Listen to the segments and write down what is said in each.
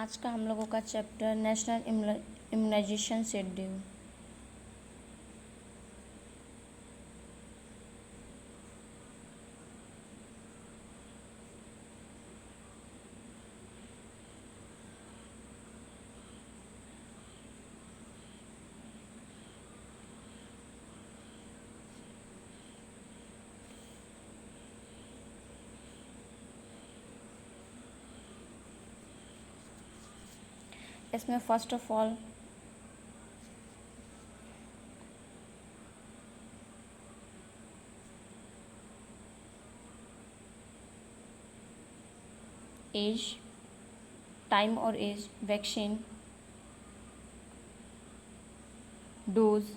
आज का हम लोगों का चैप्टर नेशनल इम्यूनाइजेशन शेड्यूल। इसमें first of all age, time और age, vaccine, dose,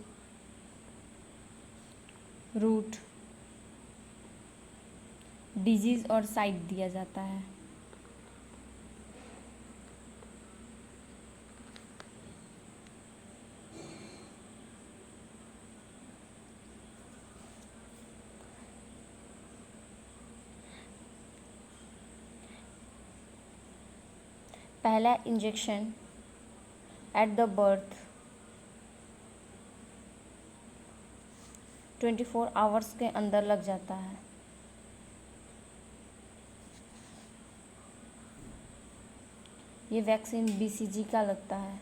route, disease और साइट दिया जाता है। पहला injection at the birth 24 hours के अंदर लग जाता है। ये वैक्सीन BCG का लगता है,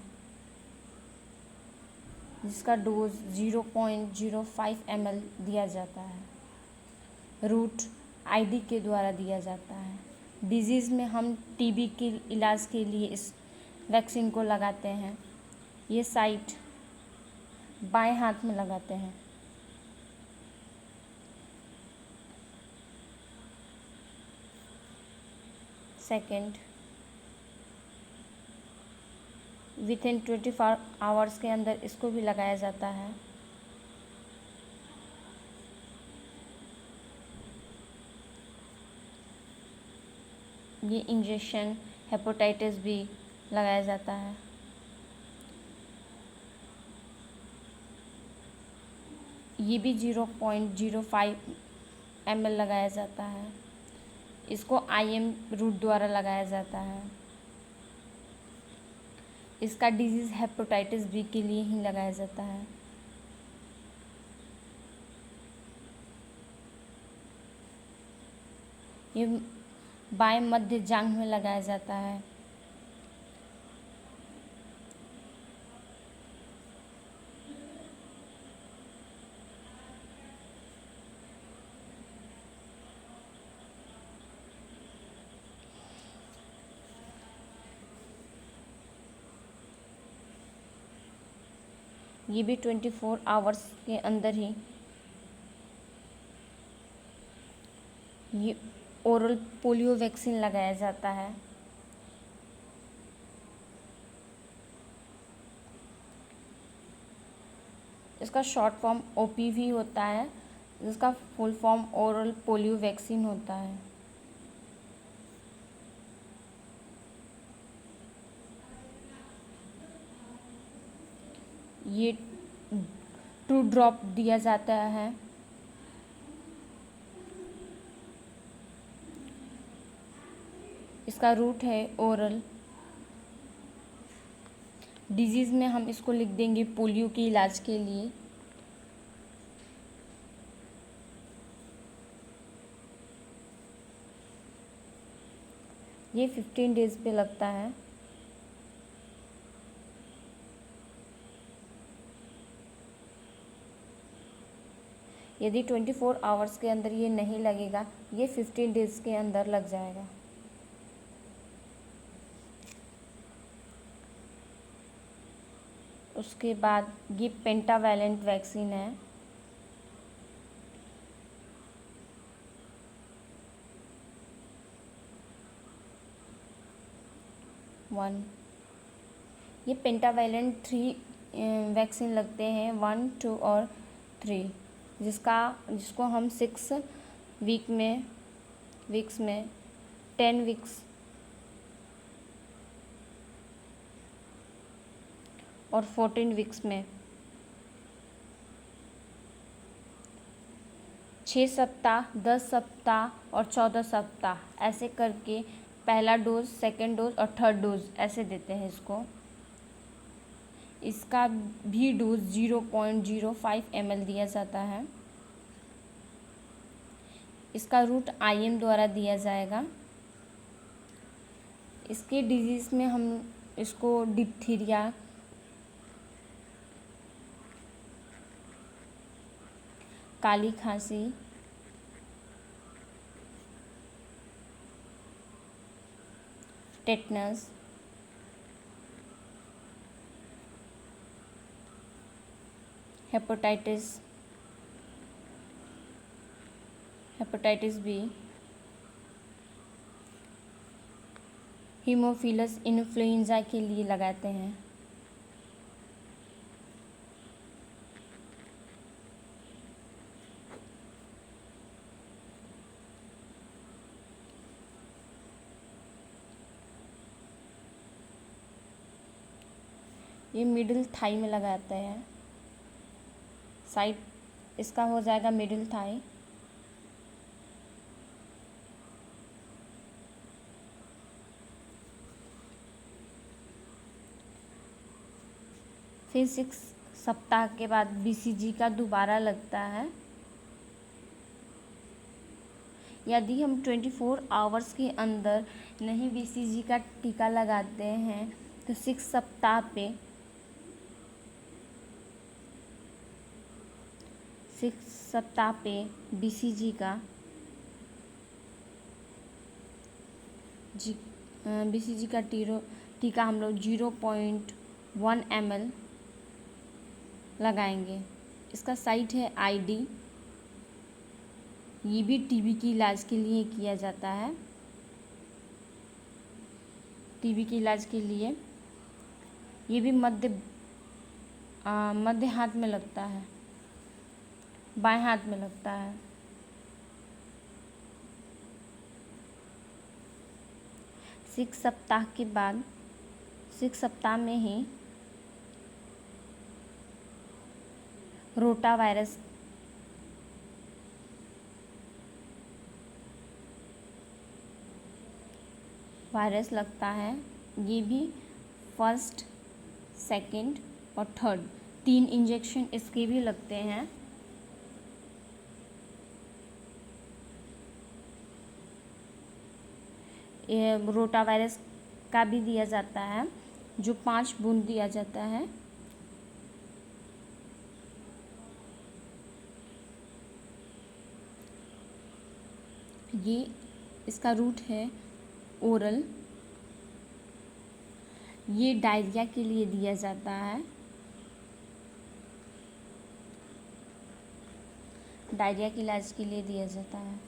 जिसका डोज 0.05 ml दिया जाता है। रूट ID के द्वारा दिया जाता है। डिजीज़ में हम TB के इलाज के लिए इस वैक्सीन को लगाते हैं। ये साइट बाएं हाथ में लगाते हैं। सेकंड, विथिन 24 आवर्स के अंदर इसको भी लगाया जाता है। ये इंजेक्शन हेपेटाइटिस बी लगाया जाता है। ये भी 0.05 ml लगाया जाता है। इसको IM रूट द्वारा लगाया जाता है। इसका डिजीज़ हेपेटाइटिस बी के लिए ही लगाया जाता है। ये बाएं मध्य जांघ में लगाया जाता है। ये भी 24 आवर्स के अंदर ही ये ओरल पोलियो वैक्सीन लगाया जाता है। इसका शॉर्ट फॉर्म OPV होता है, जिसका full form oral polio vaccine होता है। ये 2 ड्रॉप दिया जाता है। इसका रूट है ओरल। डिजीज़ में हम इसको लिख देंगे पोलियो के इलाज के लिए। ये 15 डेज पे लगता है। यदि 24 आवर्स के अंदर ये नहीं लगेगा, ये 15 डेज के अंदर लग जाएगा। उसके बाद ये पेंटावैलेंट वैक्सीन है। ये पेंटावैलेंट 3 वैक्सीन लगते हैं, 1, 2 और 3, जिसको हम 6 वीक्स में 10 वीक्स और 14 वीक्स में 6 सप्ताह, 10 सप्ताह और 14 सप्ताह ऐसे करके पहला डोज, सेकेंड डोज और थर्ड डोज ऐसे देते हैं इसको। इसका भी डोज 0.05 ml दिया जाता है। इसका रूट IM द्वारा दिया जाएगा। इसके डिजीज़ में हम इसको डिप्थीरिया, काली खांसी, tetanus, hepatitis B, Haemophilus influenza के लिए लगाते हैं। ये मिडिल थाई में लगाते हैं। साइड इसका हो जाएगा मिडिल थाई। फिर 6 सप्ताह के बाद BCG का दोबारा लगता है। यदि हम 24 आवर्स के अंदर नहीं BCG का टीका लगाते हैं तो 6 सप्ताह पे 6 सप्ताह पे BCG का BCG का टीका हम लोग 0.1 ml लगाएंगे। इसका साइट है ID। ये भी TB के इलाज के लिए किया जाता है। TB के इलाज के लिए ये भी मध्य हाथ में लगता है, बाएं हाथ में लगता है। सिक्स सप्ताह के बाद 6 सप्ताह में ही रोटा वायरस लगता है। ये भी फर्स्ट, सेकंड और थर्ड 3 इंजेक्शन इसके भी लगते हैं। ये रोटा वायरस का भी दिया जाता है जो 5 बूंद दिया जाता है। ये इसका रूट है ओरल। ये डायरिया के लिए दिया जाता है। डायरिया के इलाज के लिए दिया जाता है।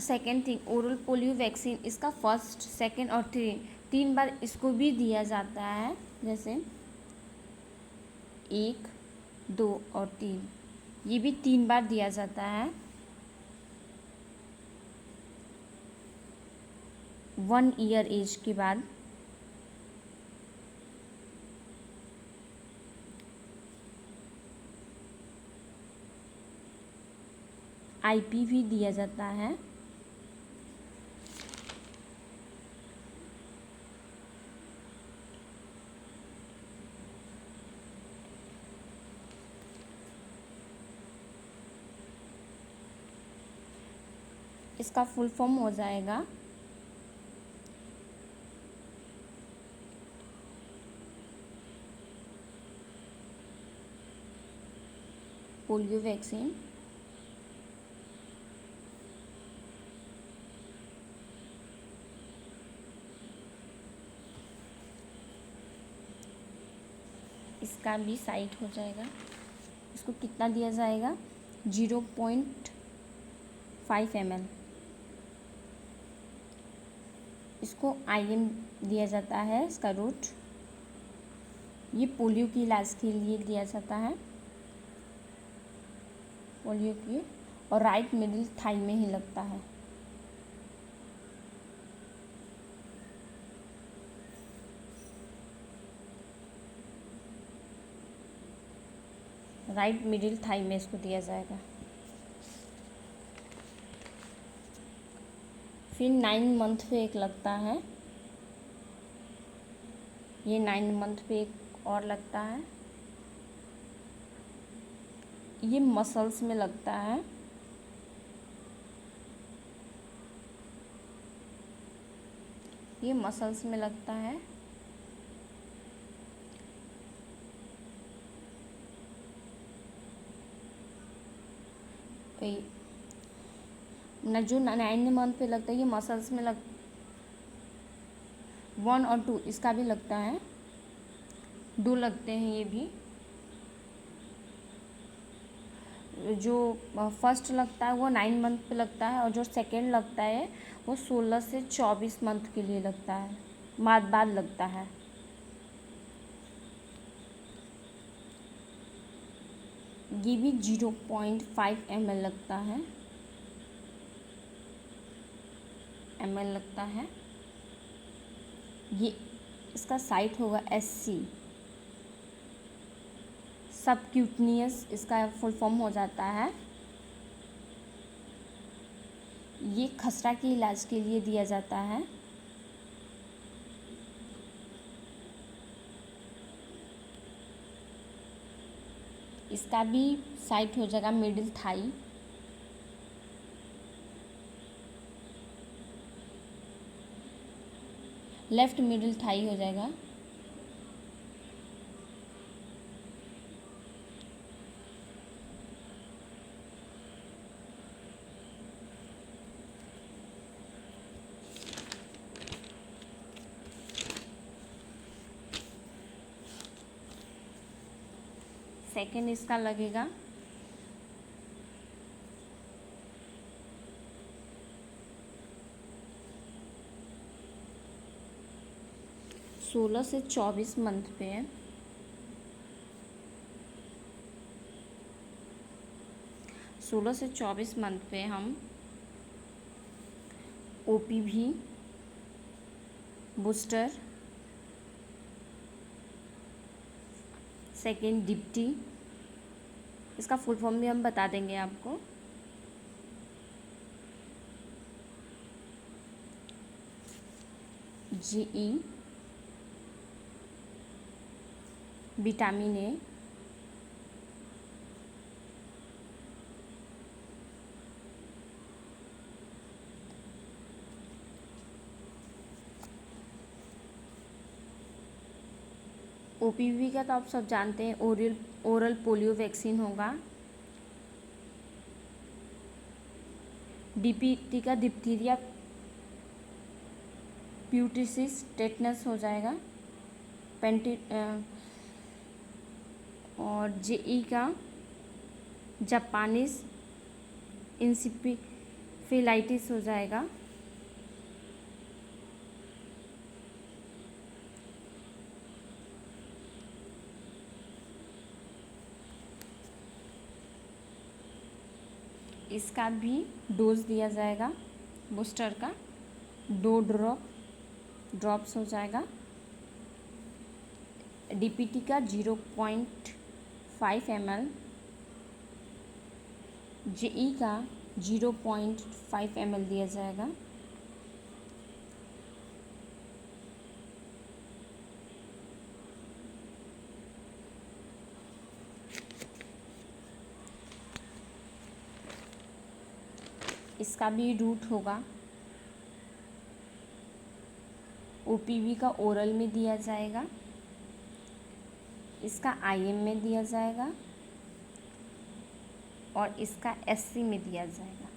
Second thing, oral polio vaccine, इसका फर्स्ट, सेकेंड और 3 बार इसको भी दिया जाता है। जैसे 1, 2 और 3, ये भी 3 बार दिया जाता है। 1 ईयर एज के बाद। IP भी दिया जाता है। इसका फुल फॉर्म हो जाएगा पोलियो वैक्सीन। इसका भी साइट हो जाएगा। इसको कितना दिया जाएगा? 0.5 ml। इसको IM दिया जाता है। इसका रूट ये पोलियो के इलाज के लिए दिया जाता है। पोलियो की, और राइट मिडिल थाई में ही लगता है। राइट मिडिल थाई में इसको दिया जाएगा। फिर 9 मंथ पे एक लगता है, ये 9 मंथ पे एक और लगता है, ये मसल्स में लगता है। ये मसल्स में लगता है। न जो 9 मंथ पे लगता है ये मसल्स में 1 और 2 इसका भी लगता है, 2 लगते हैं ये भी। जो फर्स्ट लगता है वो 9 मंथ पे लगता है, और जो सेकेंड लगता है वो 16 से 24 मंथ के लिए लगता है, बाद लगता है। ये भी 0.5 ml लगता है, ml लगता है। ये इसका साइट होगा SC, सबक्यूटनियस इसका फुल फॉर्म हो जाता है। ये खसरा के इलाज के लिए दिया जाता है। इसका भी साइट हो जाएगा middle thigh. Left middle thigh हो जाएगा। सेकेंड इसका लगेगा 16 से 24 मंथ पे है। 16 से 24 मंथ पे हम OPV बूस्टर, सेकेंड डिप्टी, इसका फुल फॉर्म भी हम बता देंगे आपको। GE, विटामिन A, OPV का तो आप सब जानते हैं, ओरल पोलियो वैक्सीन होगा। DPT का डिप्थीरिया प्यूटिसिस टेटनस हो जाएगा। और JE का जापानीज इंसिफिलाइटिस हो जाएगा। इसका भी डोज दिया जाएगा बूस्टर का, 2 ड्रॉप्स हो जाएगा। DPT का 0.5 ml, JE का 0.5 ml दिया जाएगा। इसका भी रूट होगा। OPV का ओरल में दिया जाएगा, इसका IM में दिया जाएगा, और इसका SC में दिया जाएगा।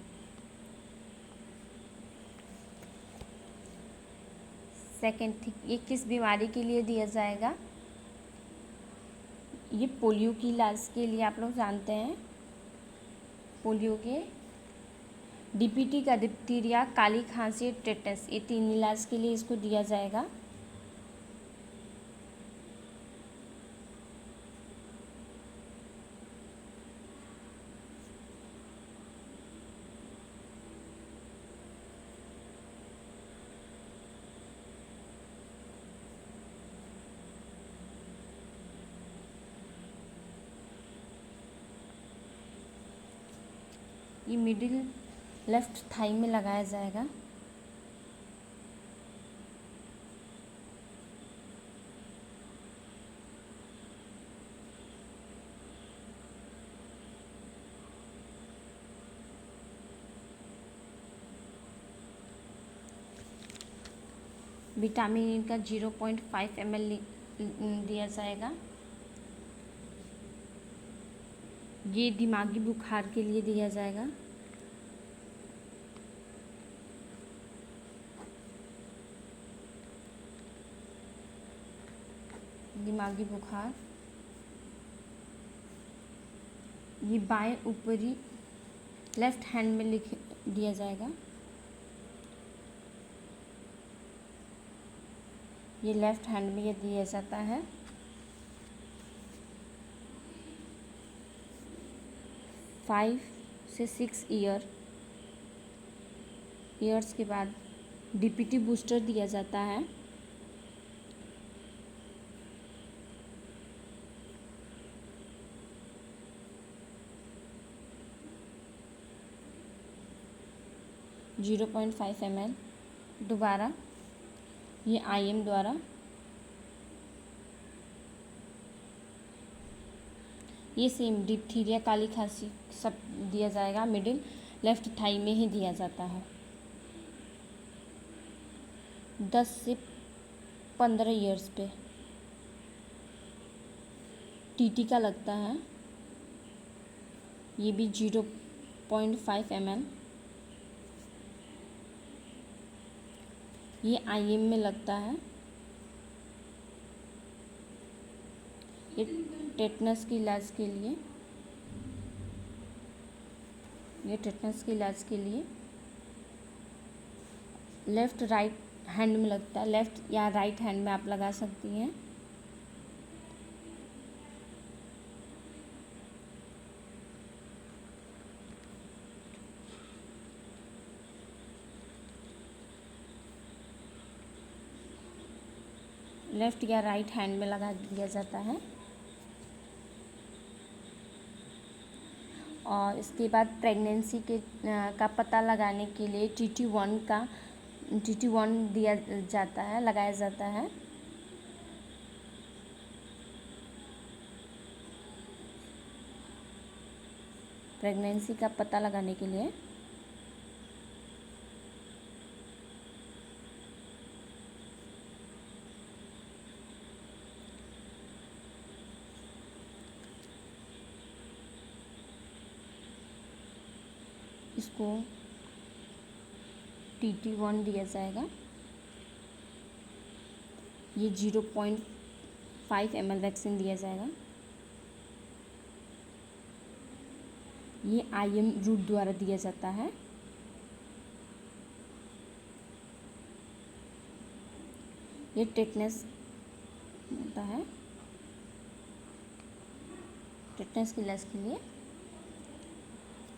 सेकेंड ठीक, ये किस बीमारी के लिए दिया जाएगा? ये पोलियो की इलाज के लिए, आप लोग जानते हैं पोलियो के। DPT का डिप्थीरिया, काली खांसी, टेटस, ये 3 इलाज के लिए इसको दिया जाएगा। ये मिडिल लेफ्ट थाई में लगाया जाएगा। विटामिन का 0.5 ml दिया जाएगा। ये दिमागी बुखार के लिए दिया जाएगा। दिमागी बुखार, ये बाएं ऊपरी लेफ्ट हैंड में लिख दिया जाएगा। ये लेफ्ट हैंड में ये दिया जाता है। फाइव से 6 ईयर्स के बाद डीपीटी बूस्टर दिया जाता है। (0.5 ml) दोबारा ये IM द्वारा। ये सेम डिप्थीरिया, काली खांसी सब दिया जाएगा। मिडिल लेफ्ट थाई में ही दिया जाता है। 10 से 15 ईयर्स पे टीटी का लगता है। ये भी 0.5 ml। ये IM में लगता है। ये टेटनस के इलाज के लिए, लेफ़्ट राइट हैंड में लगता है। लेफ़्ट या राइट हैंड में आप लगा सकती हैं। लेफ़्ट या राइट हैंड में लगा दिया जाता है। और इसके बाद प्रेगनेंसी का पता लगाने के लिए TT1 दिया जाता है, लगाया जाता है। प्रेगनेंसी का पता लगाने के लिए इसको TT1 दिया जाएगा। ये 0.5 ml वैक्सीन दिया जाएगा। ये IM रूट द्वारा दिया जाता है। ये टेटनस होता है, टेटनस के इलाज के लिए।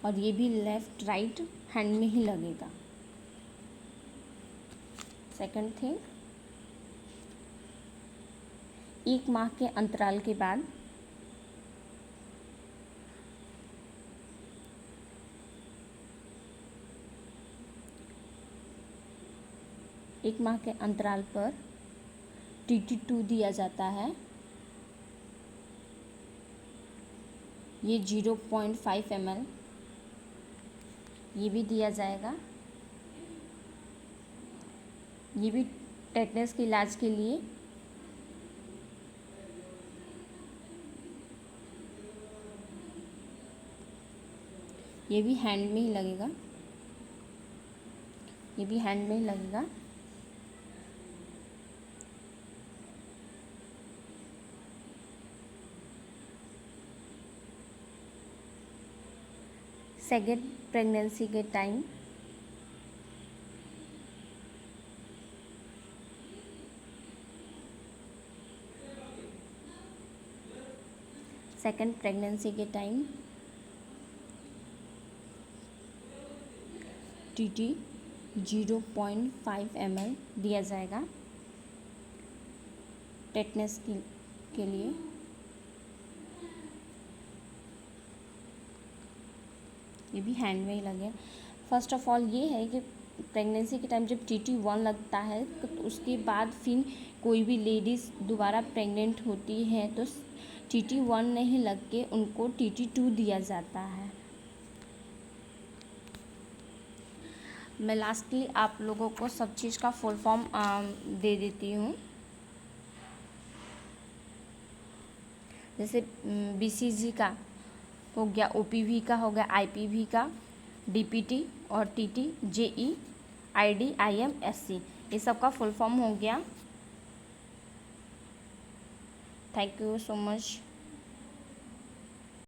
और ये भी लेफ़्ट राइट हैंड में ही लगेगा। सेकंड थिंग, 1 माह के अंतराल के बाद पर TT2 दिया जाता है। ये 0.5 ml ये भी दिया जाएगा। ये भी टेटनस के इलाज के लिए। ये भी हैंड में ही लगेगा। सेकेंड प्रेगनेंसी के टाइम TT 0.5 ml दिया जाएगा टेटनस के लिए। ये भी हैंड में ही लगे। फर्स्ट ऑफ ऑल ये है कि प्रेगनेंसी के टाइम जब TT1 लगता है तो उसके बाद फिर कोई भी लेडीज़ दोबारा प्रेग्नेंट होती है तो TT1 नहीं लग के उनको TT2 दिया जाता है। मैं लास्टली आप लोगों को सब चीज़ का फुल फॉर्म दे देती हूँ। जैसे BCG का हो गया, OPV का हो गया, IPV का, DPT और TT, JE, ID, IM, SC, ये सब का फुल फॉर्म हो गया। Thank you so much.